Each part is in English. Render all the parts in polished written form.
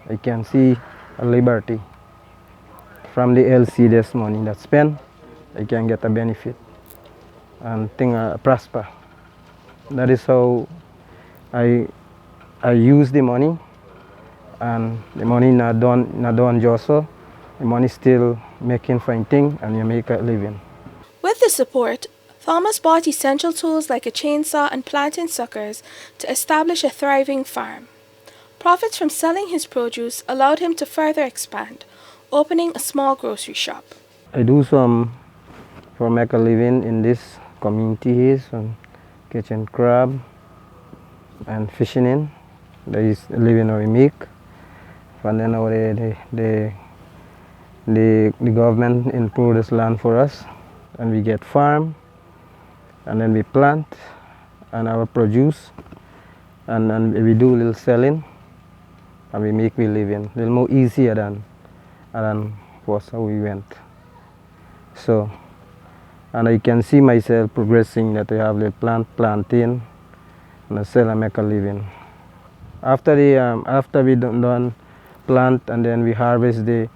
I can see a liberty. From the LCDS money that's spent, I can get a benefit and thing prosper. That is how I I use the money, and the money not done just so. The money still making fine thing, and you make a living. With the support, Thomas bought essential tools like a chainsaw and planting suckers to establish a thriving farm. Profits from selling his produce allowed him to further expand, opening a small grocery shop. I do some for make a living in this community here, some catching crab and fishing in. That is a living we make. And then the government improve this land for us, and we get farm, and then we plant and our produce, and we do little selling, and we make we living a little more easier than was how we went. So, and I can see myself progressing that I have the planting and I sell and make a living. After we done plant and then we harvest the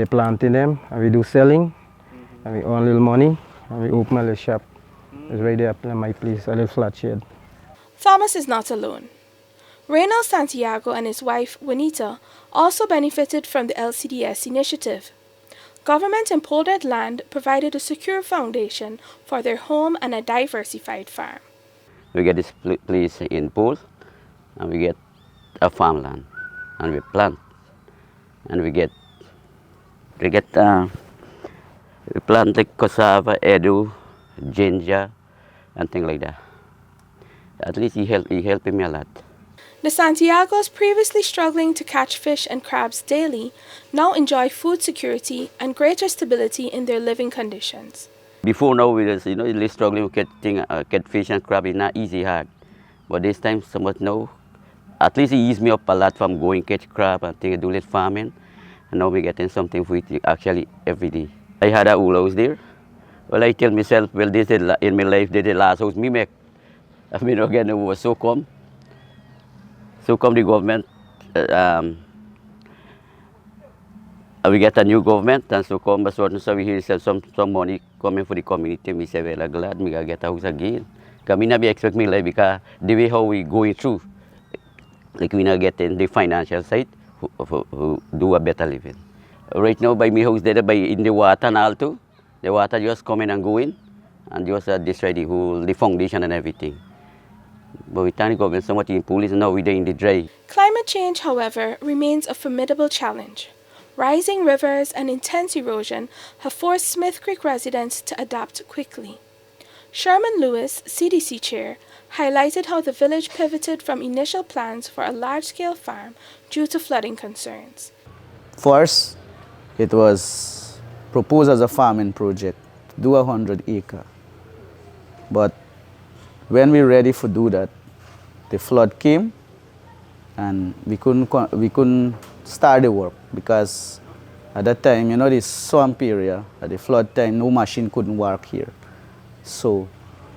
planting them and we do selling and we earn a little money and we open a little shop. It's right there in my place, a little flat shed. Thomas is not alone. Reynald Santiago and his wife, Juanita, also benefited from the LCDS initiative. Government empowered land provided a secure foundation for their home and a diversified farm. We get this place in pool, and we get a farmland, and we plant, and we plant like cassava, edu, ginger, and things like that. At least he helped me a lot. The Santiagos, previously struggling to catch fish and crabs daily, now enjoy food security and greater stability in their living conditions. Before now, we was really struggling to get fish and crab. It's not easy, hard. But this time, somewhat now, at least it eased me up a lot from going catch crab and do little farming. And now we're getting something for it actually every day. I had a old house there. Well, I tell myself, well, this is in my life, this is the last house me make. I mean, again, it was so come. So come the government, we get a new government, and so come so we hear some money coming for the community. We say, well, I'm glad we get a house again. Because we never expect me like because the way how we going through, like we not getting the financial side who do a better living. Right now, by my house there, by in the water and all too, the water just coming and going, and just destroy the foundation and everything. But we thank government so much in police and now we're in the dry. Climate change, however, remains a formidable challenge. Rising rivers and intense erosion have forced Smith Creek residents to adapt quickly. Sherman Lewis, CDC chair, highlighted how the village pivoted from initial plans for a large-scale farm due to flooding concerns. First, it was proposed as a farming project, do 100 acres. But when we were ready to do that, the flood came and we couldn't start the work because at that time, this swamp area, at the flood time, no machine couldn't work here. So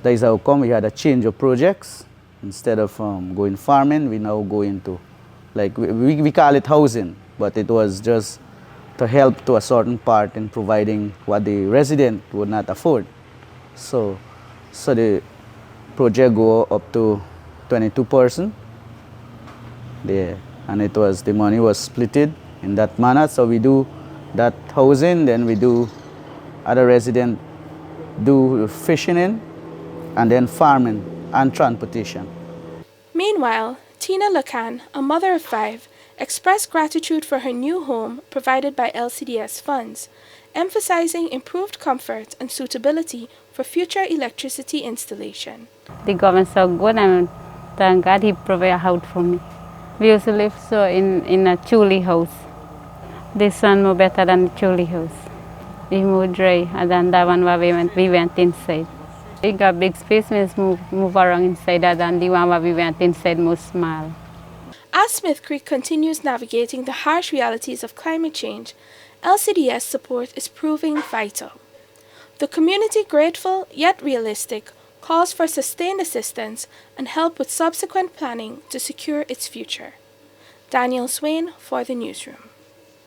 that is how come we had a change of projects. Instead of going farming, we now go into, like we call it housing, but it was just to help to a certain part in providing what the resident would not afford. So the project go up to 22 person there, and the money was splitted in that manner. So we do that housing, then we do other resident do fishing in, and then farming and transportation. Meanwhile, Tina Lacan, a mother of 5, expressed gratitude for her new home provided by LCDS funds, emphasizing improved comfort and suitability for future electricity installation. The government so good, and thank God he provided a house for me. We used to live in a chuli house. This sun more better than the chuli house. It's more dry, and then that one where we went inside. We got big space, we move around inside that, and the one where we went inside more small. As Smith Creek continues navigating the harsh realities of climate change, LCDS support is proving vital. The community, grateful yet realistic, calls for sustained assistance and help with subsequent planning to secure its future. Danielle Swain for the newsroom.